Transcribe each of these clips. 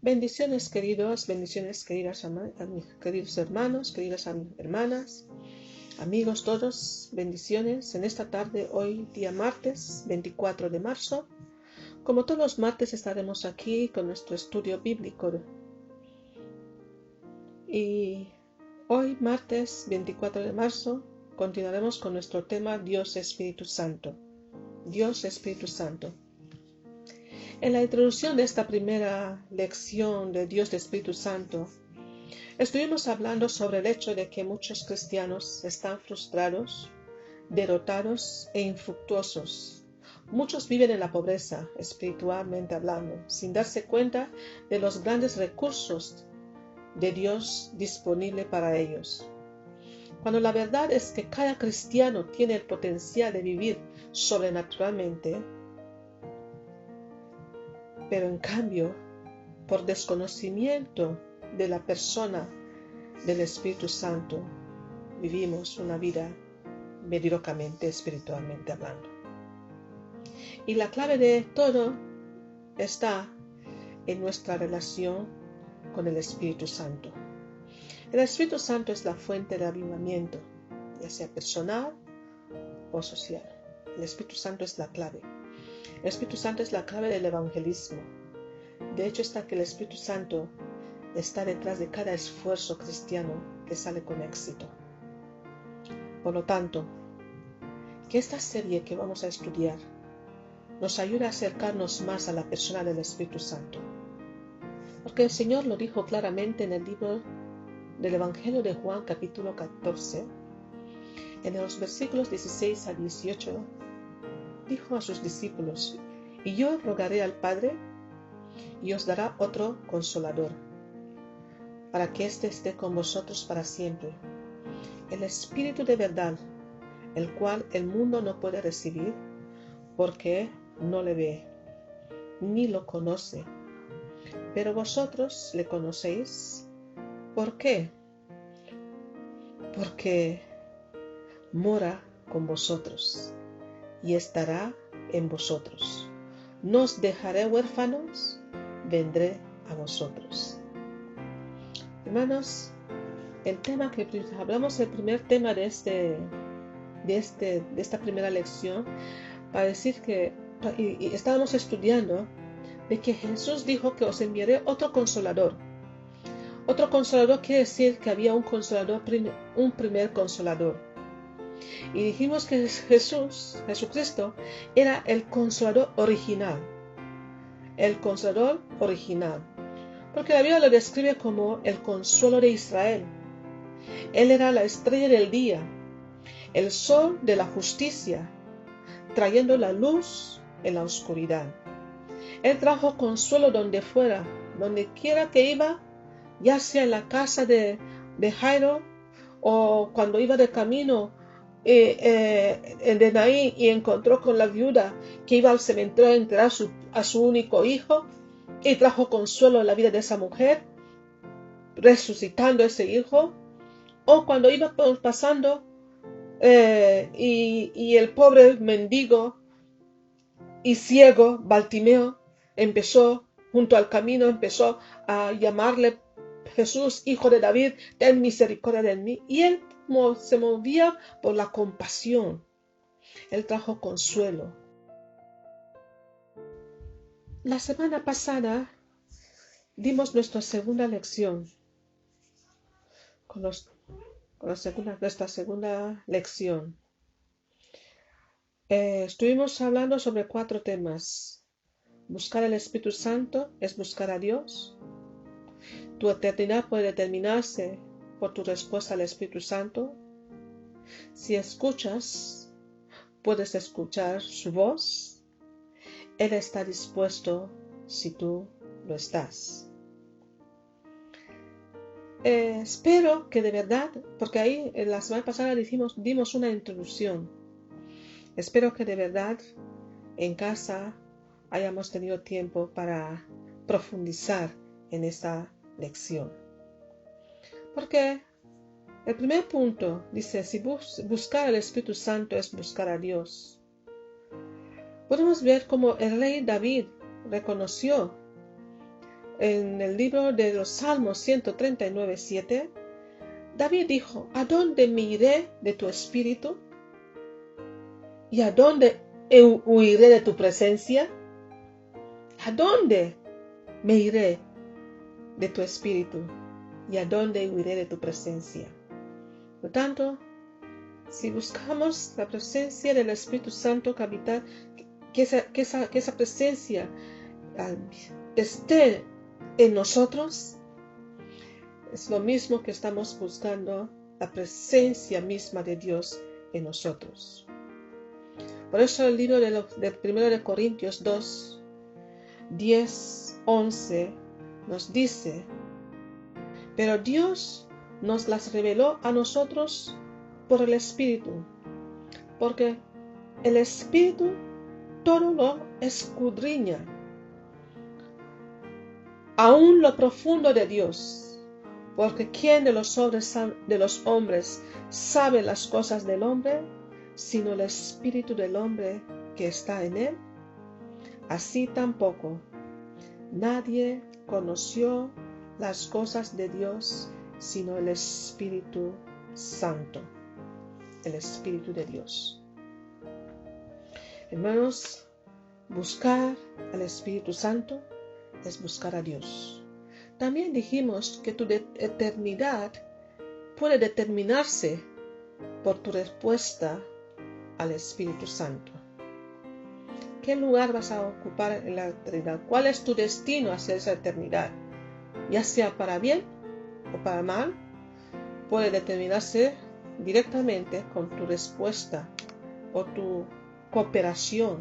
Bendiciones queridos, queridos hermanos, queridas hermanas, amigos todos, bendiciones en esta tarde, hoy día martes 24 de marzo. Como todos los martes estaremos aquí con nuestro estudio bíblico. Y hoy martes 24 de marzo continuaremos con nuestro tema Dios Espíritu Santo. Dios Espíritu Santo. En la introducción de esta primera lección de Dios Espíritu Santo, estuvimos hablando sobre el hecho de que muchos cristianos están frustrados, derrotados e infructuosos. Muchos viven en la pobreza, espiritualmente hablando, sin darse cuenta de los grandes recursos de Dios disponibles para ellos. Cuando la verdad es que cada cristiano tiene el potencial de vivir sobrenaturalmente, pero en cambio, por desconocimiento de la persona del Espíritu Santo, vivimos una vida mediocremente espiritualmente hablando. Y la clave de todo está en nuestra relación con el Espíritu Santo. El Espíritu Santo es la fuente de avivamiento, ya sea personal o social. El Espíritu Santo es la clave. El Espíritu Santo es la clave del evangelismo. De hecho, está que el Espíritu Santo está detrás de cada esfuerzo cristiano que sale con éxito. Por lo tanto, que esta serie que vamos a estudiar nos ayude a acercarnos más a la persona del Espíritu Santo. Porque el Señor lo dijo claramente en el libro del Evangelio de Juan, capítulo 14, en los versículos 16 a 18, dijo a sus discípulos: y yo rogaré al Padre, y os dará otro consolador, para que éste esté con vosotros para siempre, el Espíritu de verdad, el cual el mundo no puede recibir, porque no le ve, ni lo conoce. Pero vosotros le conocéis. ¿Por qué? Porque mora con vosotros y estará en vosotros. No os dejaré huérfanos, vendré a vosotros. Hermanos, el tema que hablamos, el primer tema de esta primera lección, para decir que y estábamos estudiando de que Jesús dijo que os enviaré otro consolador. Otro consolador quiere decir que había un primer consolador. Y dijimos que Jesucristo, era el consolador original. El consolador original. Porque la Biblia lo describe como el consuelo de Israel. Él era la estrella del día, el sol de la justicia, trayendo la luz en la oscuridad. Él trajo consuelo donde fuera, donde quiera que iba, ya sea en la casa de Jairo, o cuando iba de camino de Naín y encontró con la viuda que iba al cementerio a enterrar a su único hijo, y trajo consuelo en la vida de esa mujer, resucitando ese hijo. O cuando iba pasando y el pobre mendigo y ciego Bartimeo junto al camino empezó a llamarle: Jesús, hijo de David, ten misericordia de mí. Y él se movía por la compasión. Él trajo consuelo. La semana pasada dimos nuestra segunda lección. Nuestra segunda lección. Estuvimos hablando sobre 4 temas. Buscar el Espíritu Santo es buscar a Dios. Tu eternidad puede determinarse por tu respuesta al Espíritu Santo. Si escuchas, puedes escuchar su voz. Él está dispuesto si tú lo estás. Espero que de verdad, porque ahí en la semana pasada dimos una introducción. Espero que de verdad en casa hayamos tenido tiempo para profundizar en esta lección. Porque el primer punto dice: si buscar al Espíritu Santo es buscar a Dios. Podemos ver cómo el rey David reconoció en el libro de los Salmos 139:7, David dijo: ¿a dónde me iré de tu espíritu? ¿Y a dónde huiré de tu presencia? ¿A dónde me iré de tu espíritu? ¿Y a dónde huiré de tu presencia? Por tanto, si buscamos la presencia del Espíritu Santo que habita, que esa presencia esté en nosotros, es lo mismo que estamos buscando la presencia misma de Dios en nosotros. Por eso el libro del 1 de Corintios 2, 10, 11 nos dice: pero Dios nos las reveló a nosotros por el Espíritu, porque el Espíritu todo lo escudriña, aún lo profundo de Dios, porque ¿quién de los hombres sabe las cosas del hombre, sino el Espíritu del hombre que está en él? Así tampoco nadie conoció las cosas de Dios, sino el Espíritu Santo, el Espíritu de Dios. Hermanos, buscar al Espíritu Santo es buscar a Dios. También dijimos que tu eternidad puede determinarse por tu respuesta al Espíritu Santo. ¿Qué lugar vas a ocupar en la eternidad? ¿Cuál es tu destino hacia esa eternidad? Ya sea para bien o para mal, puede determinarse directamente con tu respuesta o tu cooperación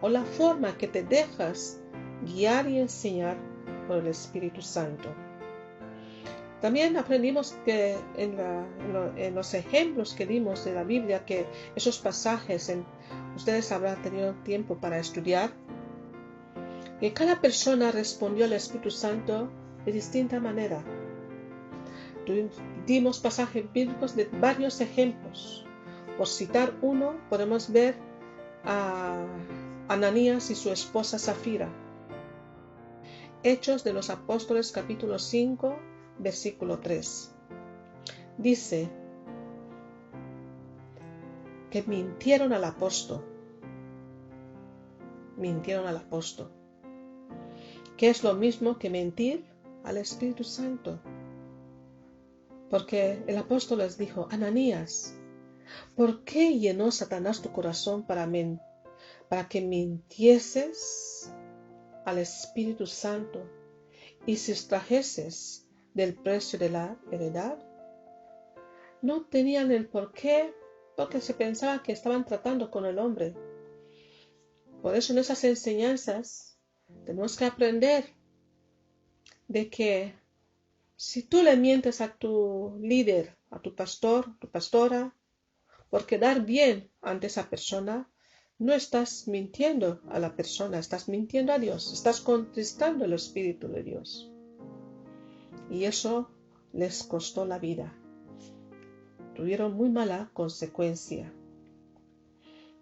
o la forma que te dejas guiar y enseñar por el Espíritu Santo. También aprendimos que en los ejemplos que dimos de la Biblia, que esos pasajes ustedes habrán tenido tiempo para estudiar, que cada persona respondió al Espíritu Santo de distinta manera. Dimos pasajes bíblicos de varios ejemplos. Por citar uno, podemos ver a Ananías y su esposa Zafira. Hechos de los Apóstoles, capítulo 5, versículo 3. Dice que mintieron al apóstol. Mintieron al apóstol. Que es lo mismo que mentir al Espíritu Santo. Porque el apóstol les dijo: Ananías, ¿por qué llenó Satanás tu corazón para que mintieses al Espíritu Santo y sustrajeses del precio de la heredad? No tenían el por qué, porque se pensaba que estaban tratando con el hombre. Por eso en esas enseñanzas tenemos que aprender de que si tú le mientes a tu líder, a tu pastor, tu pastora, por quedar bien ante esa persona, no estás mintiendo a la persona, estás mintiendo a Dios, estás contristando el Espíritu de Dios. Y eso les costó la vida. Tuvieron muy mala consecuencia.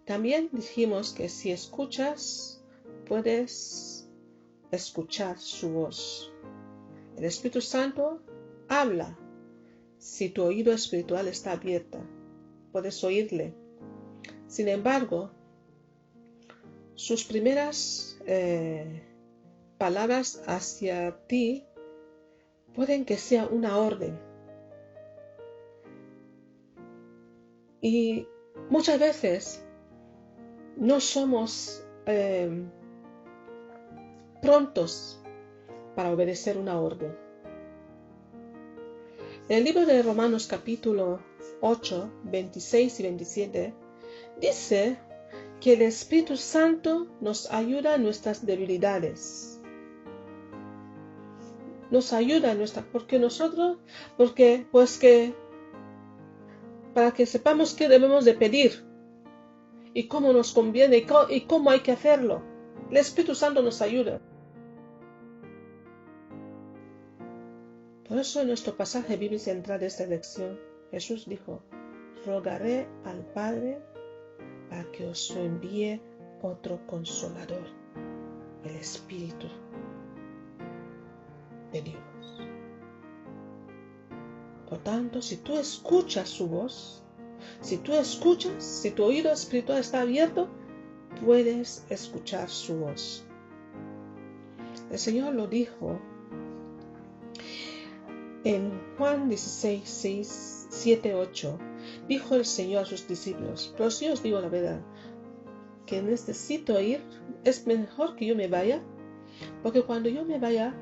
También dijimos que si escuchas, puedes escuchar su voz. El Espíritu Santo habla. Si tu oído espiritual está abierto, puedes oírle. Sin embargo, sus primeras palabras hacia ti pueden que sea una orden. Y muchas veces no somos prontos para obedecer una orden. En el libro de Romanos capítulo 8, 26 y 27 dice que el Espíritu Santo nos ayuda en nuestras debilidades. Nos ayuda en para que sepamos qué debemos de pedir y cómo nos conviene y cómo hay que hacerlo. El Espíritu Santo nos ayuda. Por eso en nuestro pasaje bíblico central de esta lección, Jesús dijo: rogaré al Padre para que os envíe otro consolador, el Espíritu. de Dios. Por tanto, si tú escuchas su voz, si tu oído espiritual está abierto, puedes escuchar su voz. El Señor lo dijo en Juan 16, 6, 7, 8. Dijo el Señor a sus discípulos: pero si os digo la verdad, que necesito ir, es mejor que yo me vaya, porque cuando yo me vaya,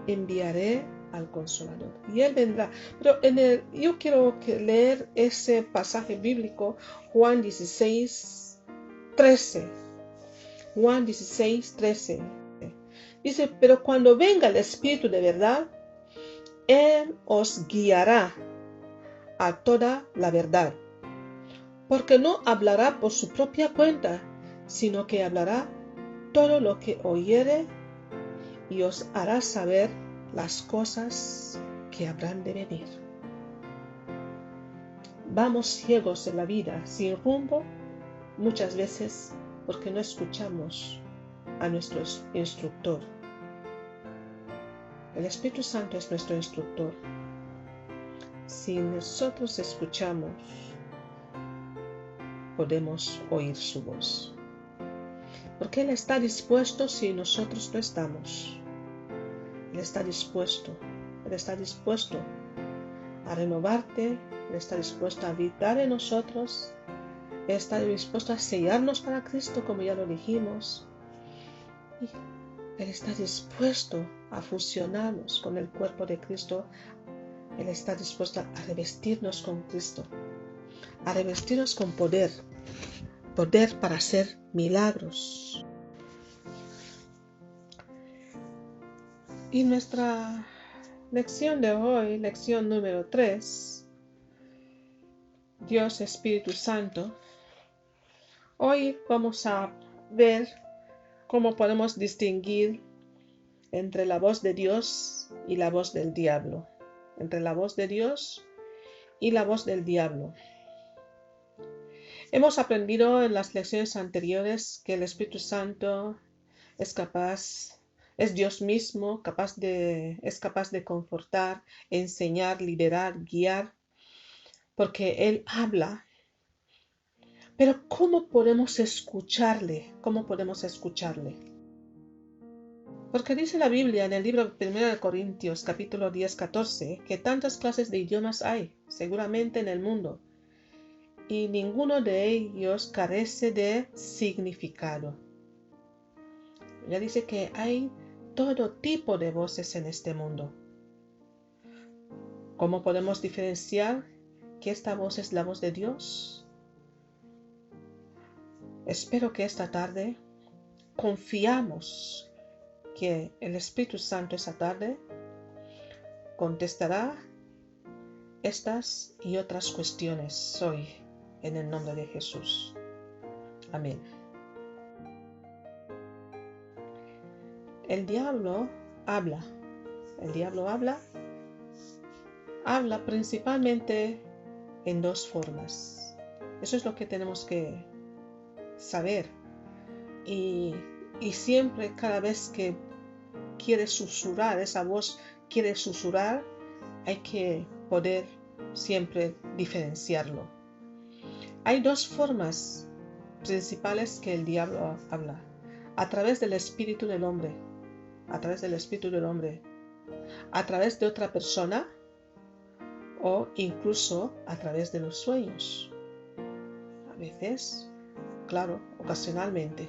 enviaré al Consolador, y Él vendrá. Pero yo quiero leer ese pasaje bíblico, Juan 16, 13. Juan 16, 13. Dice: pero cuando venga el Espíritu de verdad, Él os guiará a toda la verdad, porque no hablará por su propia cuenta, sino que hablará todo lo que oyere y os hará saber las cosas que habrán de venir. Vamos ciegos en la vida, sin rumbo, muchas veces porque no escuchamos a nuestro instructor. El Espíritu Santo es nuestro instructor. Si nosotros escuchamos, podemos oír su voz. Porque Él está dispuesto si nosotros no estamos. Él está dispuesto a renovarte, Él está dispuesto a habitar en nosotros, Él está dispuesto a sellarnos para Cristo, como ya lo dijimos. Y Él está dispuesto a fusionarnos con el cuerpo de Cristo. Él está dispuesto a revestirnos con Cristo, a revestirnos con poder para hacer milagros. Y nuestra lección de hoy, lección número 3, Dios Espíritu Santo. Hoy vamos a ver cómo podemos distinguir entre la voz de Dios y la voz del diablo. Entre la voz de Dios y la voz del diablo. Hemos aprendido en las lecciones anteriores que el Espíritu Santo es Dios mismo, es capaz de confortar, enseñar, liderar, guiar, porque Él habla. Pero ¿cómo podemos escucharle? Porque dice la Biblia en el libro 1 Corintios, capítulo 10, 14, que tantas clases de idiomas hay, seguramente en el mundo, y ninguno de ellos carece de significado. Ya dice que hay todo tipo de voces en este mundo. ¿Cómo podemos diferenciar que esta voz es la voz de Dios? Espero que esta tarde confiamos que el Espíritu Santo esta tarde contestará estas y otras cuestiones hoy, en el nombre de Jesús. Amén. El diablo habla. Habla principalmente en dos formas. Eso es lo que tenemos que saber. Y siempre, cada vez que quiere susurrar, esa voz quiere susurrar, hay que poder siempre diferenciarlo. Hay dos formas principales que el diablo habla: a través del espíritu del hombre, a través de otra persona, o incluso a través de los sueños. A veces, claro, ocasionalmente,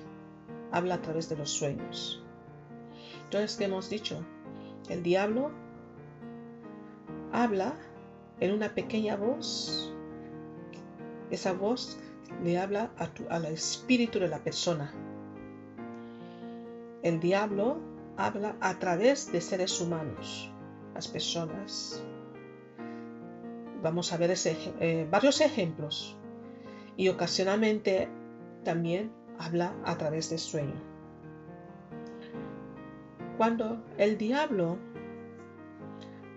habla a través de los sueños. Entonces, ¿qué hemos dicho? El diablo habla en una pequeña voz. Esa voz le habla al espíritu de la persona. El diablo habla a través de seres humanos, las personas. Vamos a ver varios ejemplos. Y ocasionalmente también habla a través del sueño. Cuando el diablo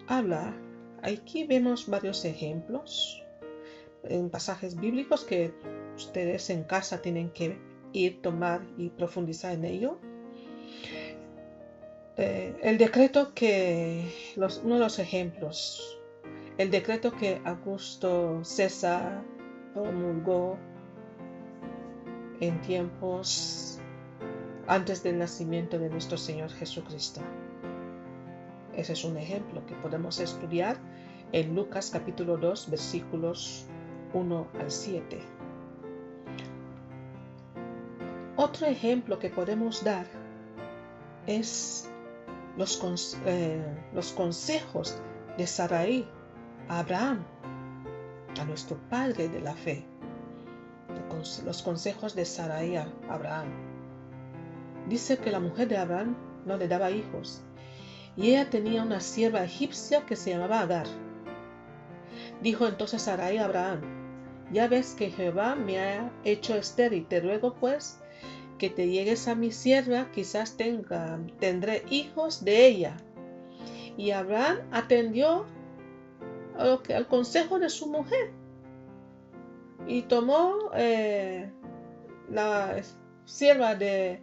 habla, aquí vemos varios ejemplos en pasajes bíblicos que ustedes en casa tienen que tomar y profundizar en ello. el decreto uno de los ejemplos, el decreto que Augusto César promulgó en tiempos antes del nacimiento de nuestro Señor Jesucristo. Ese es un ejemplo que podemos estudiar en Lucas capítulo 2, versículos 1 al 7. Otro ejemplo que podemos dar es los consejos de Sarai a Abraham, a nuestro padre de la fe. Los consejos de Sarai a Abraham. Dice que la mujer de Abraham no le daba hijos y ella tenía una sierva egipcia que se llamaba Agar. Dijo entonces Sarai a Abraham: ya ves que Jehová me ha hecho estéril, te ruego pues que te llegues a mi sierva, quizás tendré hijos de ella. Y Abraham atendió al consejo de su mujer y tomó la sierva de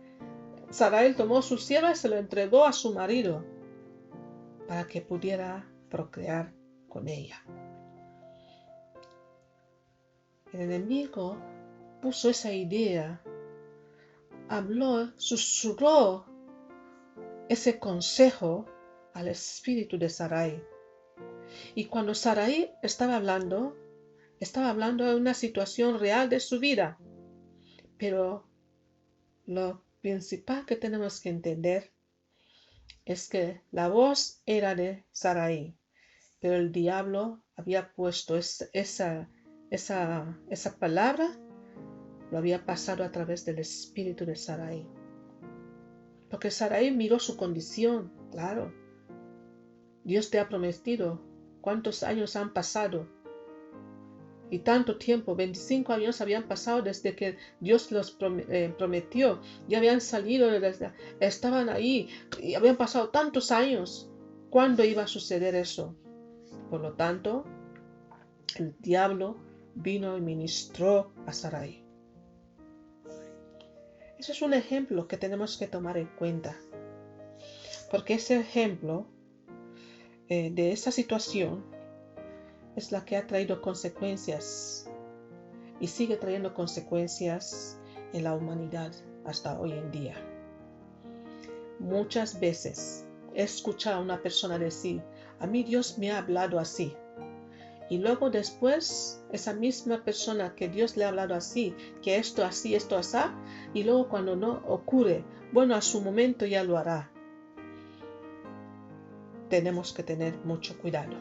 Sarai, tomó su sierva y se lo entregó a su marido para que pudiera procrear con ella. El enemigo puso esa idea, habló, susurró ese consejo al espíritu de Sarai. Y cuando Sarai estaba hablando de una situación real de su vida. Pero lo principal que tenemos que entender es que la voz era de Sarai, pero el diablo había puesto esa palabra, lo había pasado a través del espíritu de Sarai. Porque Sarai miró su condición, claro. Dios te ha prometido. ¿Cuántos años han pasado? Y tanto tiempo, 25 años habían pasado desde que Dios los prometió. Ya habían salido, estaban ahí, y habían pasado tantos años. ¿Cuándo iba a suceder eso? Por lo tanto, el diablo vino y ministró a Sarai. Ese es un ejemplo que tenemos que tomar en cuenta. Porque ese ejemplo de esa situación es la que ha traído consecuencias y sigue trayendo consecuencias en la humanidad hasta hoy en día. Muchas veces he escuchado a una persona decir: a mí Dios me ha hablado así. Y luego después esa misma persona que Dios le ha hablado así, que esto así, esto así, y luego cuando no ocurre, bueno, a su momento ya lo hará. Tenemos que tener mucho cuidado.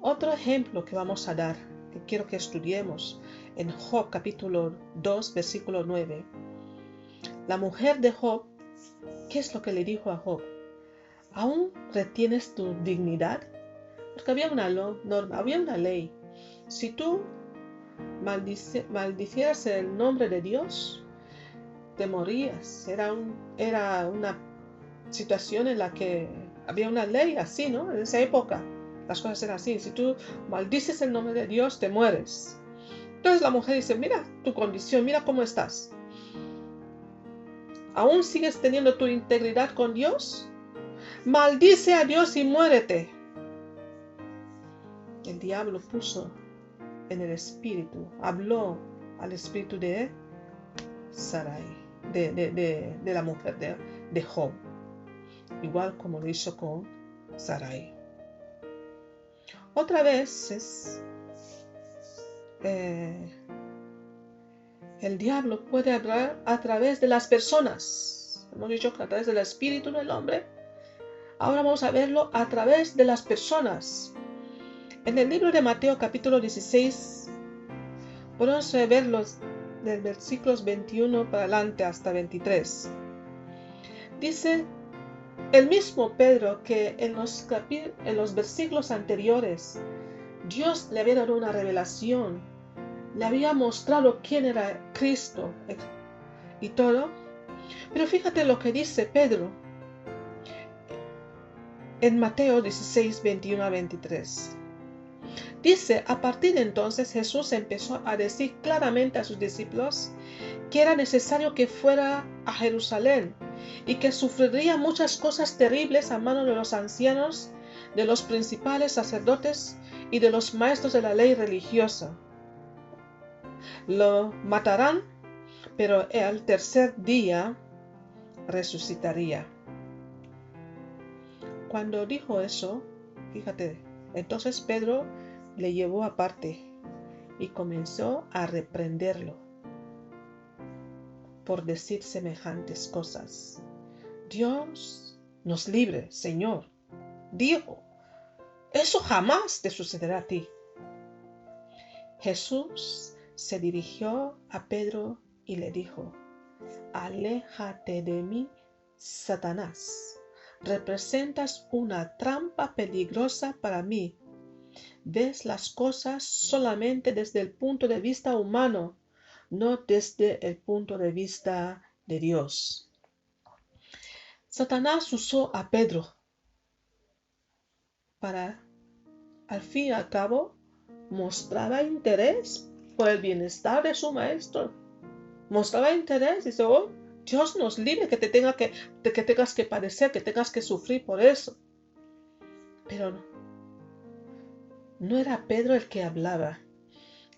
Otro ejemplo que vamos a dar, que quiero que estudiemos, en Job capítulo 2, versículo 9. La mujer de Job, ¿qué es lo que le dijo a Job? ¿Aún retienes tu dignidad? Porque había una norma, había una ley. Si tú maldicieras el nombre de Dios, te morías. Era una situación en la que había una ley así, ¿no? En esa época las cosas eran así. Si tú maldices el nombre de Dios, te mueres. Entonces la mujer dice: mira tu condición, mira cómo estás. ¿Aún sigues teniendo tu integridad con Dios? Maldice a Dios y muérete. El diablo puso en el espíritu, habló al espíritu de Sarai, de la mujer de Job, igual como lo hizo con Sarai. Otra vez el diablo puede hablar a través de las personas. Hemos dicho que a través del espíritu del hombre. Ahora vamos a verlo a través de las personas. En el libro de Mateo capítulo 16 podemos ver del versículos 21 para adelante hasta 23. Dice el mismo Pedro que en los versículos anteriores Dios le había dado una revelación, le había mostrado quién era Cristo y todo. Pero fíjate lo que dice Pedro en Mateo 16, 21 a 23. Dice: a partir de entonces Jesús empezó a decir claramente a sus discípulos que era necesario que fuera a Jerusalén y que sufriría muchas cosas terribles a manos de los ancianos, de los principales sacerdotes y de los maestros de la ley religiosa. Lo matarán, pero al tercer día resucitaría. Cuando dijo eso, fíjate, entonces Pedro le llevó aparte y comenzó a reprenderlo por decir semejantes cosas. Dios nos libre, Señor, dijo, eso jamás te sucederá a ti. Jesús se dirigió a Pedro y le dijo, aléjate de mí, Satanás. Representas una trampa peligrosa para mí. Ves las cosas solamente desde el punto de vista humano, no desde el punto de vista de Dios. Satanás usó a Pedro para, al fin y al cabo, mostraba interés por el bienestar de su maestro. Mostraba interés y dice, oh, Dios nos libre que tengas que padecer, que tengas que sufrir por eso. Pero no era Pedro el que hablaba,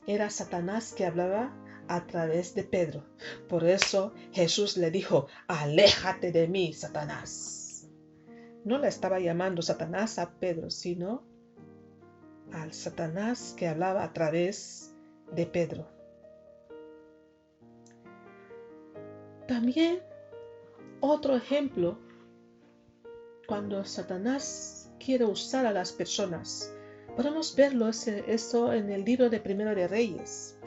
era Satanás que hablaba a través de Pedro. Por eso Jesús le dijo, aléjate de mí, Satanás. No le estaba llamando Satanás a Pedro, sino al Satanás que hablaba a través de Pedro. También otro ejemplo, cuando Satanás quiere usar a las personas, podemos verlo eso en el libro de Primero de Reyes.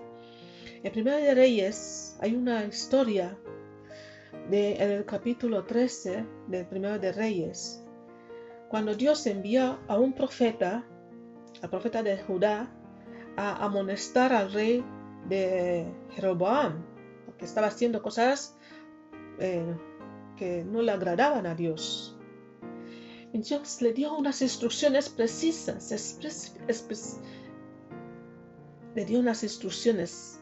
En Primero de Reyes hay una historia en el capítulo 13 del Primero de Reyes, cuando Dios envió a un profeta, al profeta de Judá, a amonestar al rey de Jeroboam, porque estaba haciendo cosas que no le agradaban a Dios. Y Dios le dio unas instrucciones precisas, le dio unas instrucciones.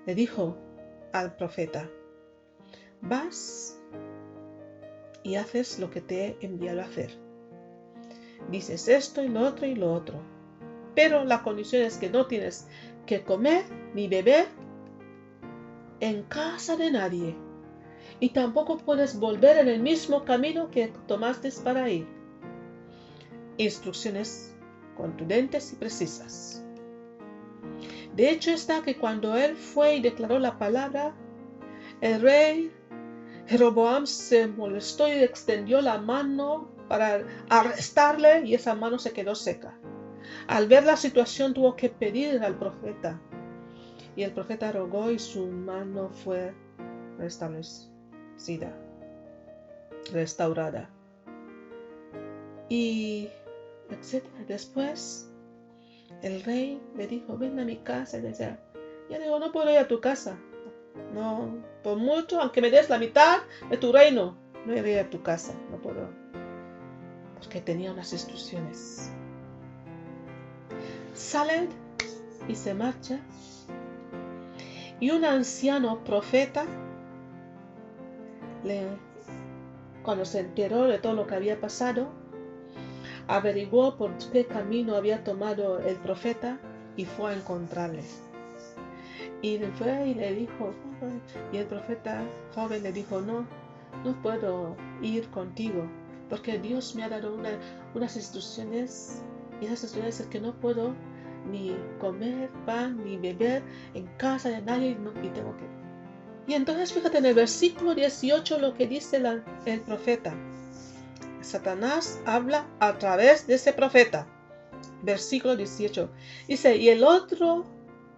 Le dijo al profeta, vas y haces lo que te he enviado a hacer. Dices esto y lo otro y lo otro. Pero la condición es que no tienes que comer ni beber en casa de nadie. Y tampoco puedes volver en el mismo camino que tomaste para ir. Instrucciones contundentes y precisas. De hecho está que cuando él fue y declaró la palabra, el rey Jeroboam se molestó y extendió la mano para arrestarle y esa mano se quedó seca. Al ver la situación tuvo que pedir al profeta y el profeta rogó y su mano fue restaurada. Y etcétera. Después el rey le dijo, ven a mi casa. Y le decía, ya digo, no puedo ir a tu casa. No, por mucho, aunque me des la mitad de tu reino, no iré a tu casa. No puedo. Porque tenía unas instrucciones. Sale y se marcha. Y un anciano profeta, cuando se enteró de todo lo que había pasado, averiguó por qué camino había tomado el profeta y fue a encontrarle. Y fue y le dijo, y el profeta joven le dijo, no puedo ir contigo, porque Dios me ha dado unas instrucciones, y esas instrucciones es que no puedo ni comer pan ni beber en casa de nadie, y tengo que. Y entonces fíjate en el versículo 18 lo que dice el profeta. Satanás habla a través de ese profeta. Versículo 18. Dice, y el otro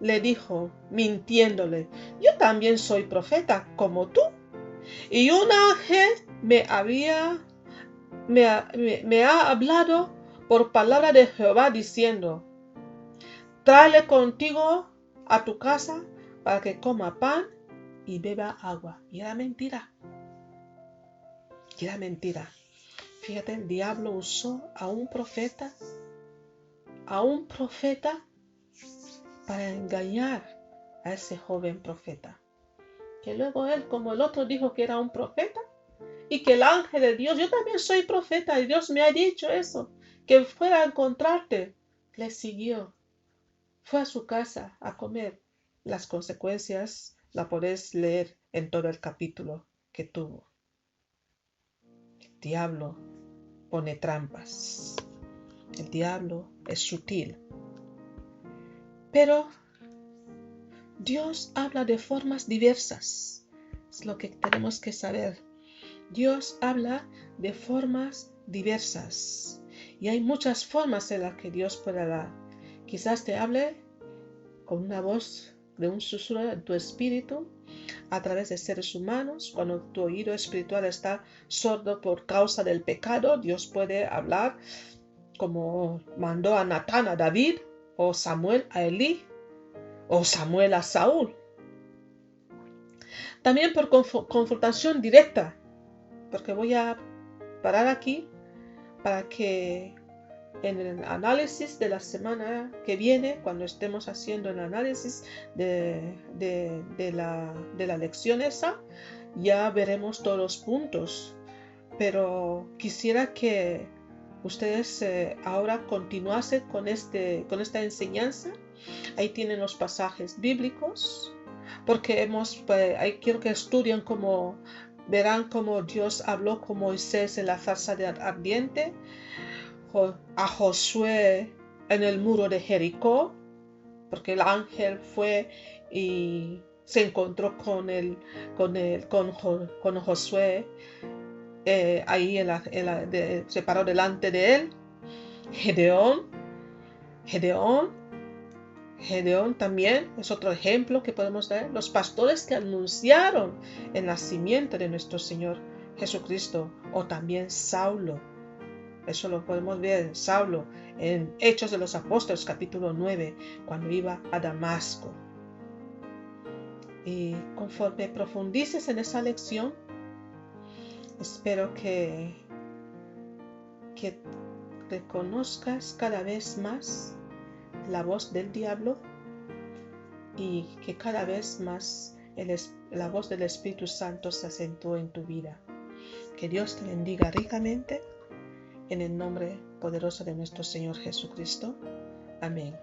le dijo, mintiéndole, yo también soy profeta como tú. Y un ángel me ha hablado por palabra de Jehová diciendo, tráele contigo a tu casa para que coma pan y beba agua. Y era mentira. Fíjate, el diablo usó a un profeta para engañar a ese joven profeta. Que luego él, como el otro dijo que era un profeta, y que el ángel de Dios, yo también soy profeta y Dios me ha dicho eso, que fuera a encontrarte, le siguió, fue a su casa a comer. Las consecuencias la podés leer en todo el capítulo que tuvo. El diablo pone trampas. El diablo es sutil. Pero Dios habla de formas diversas. Es lo que tenemos que saber. Dios habla de formas diversas. Y hay muchas formas en las que Dios puede hablar. Quizás te hable con una voz de un susurro en tu espíritu, a través de seres humanos. Cuando tu oído espiritual está sordo por causa del pecado, Dios puede hablar como mandó a Natán a David, o Samuel a Elí, o Samuel a Saúl. También por confrontación directa, porque voy a parar aquí para que en el análisis de la semana que viene, cuando estemos haciendo el análisis de la lección esa, ya veremos todos los puntos. Pero quisiera que ustedes ahora continuasen con esta enseñanza. Ahí tienen los pasajes bíblicos, porque quiero que estudien verán cómo Dios habló con Moisés en la zarza ardiente, a Josué en el muro de Jericó, porque el ángel fue y se encontró con Josué ahí se paró delante de él. Gedeón también es otro ejemplo que podemos dar. Los pastores que anunciaron el nacimiento de nuestro Señor Jesucristo, o también Saulo. Eso lo podemos ver, Saulo, en Hechos de los Apóstoles, capítulo 9, cuando iba a Damasco. Y conforme profundices en esa lección, espero que reconozcas cada vez más la voz del diablo y que cada vez más la voz del Espíritu Santo se acentúe en tu vida. Que Dios te bendiga ricamente en el nombre poderoso de nuestro Señor Jesucristo. Amén.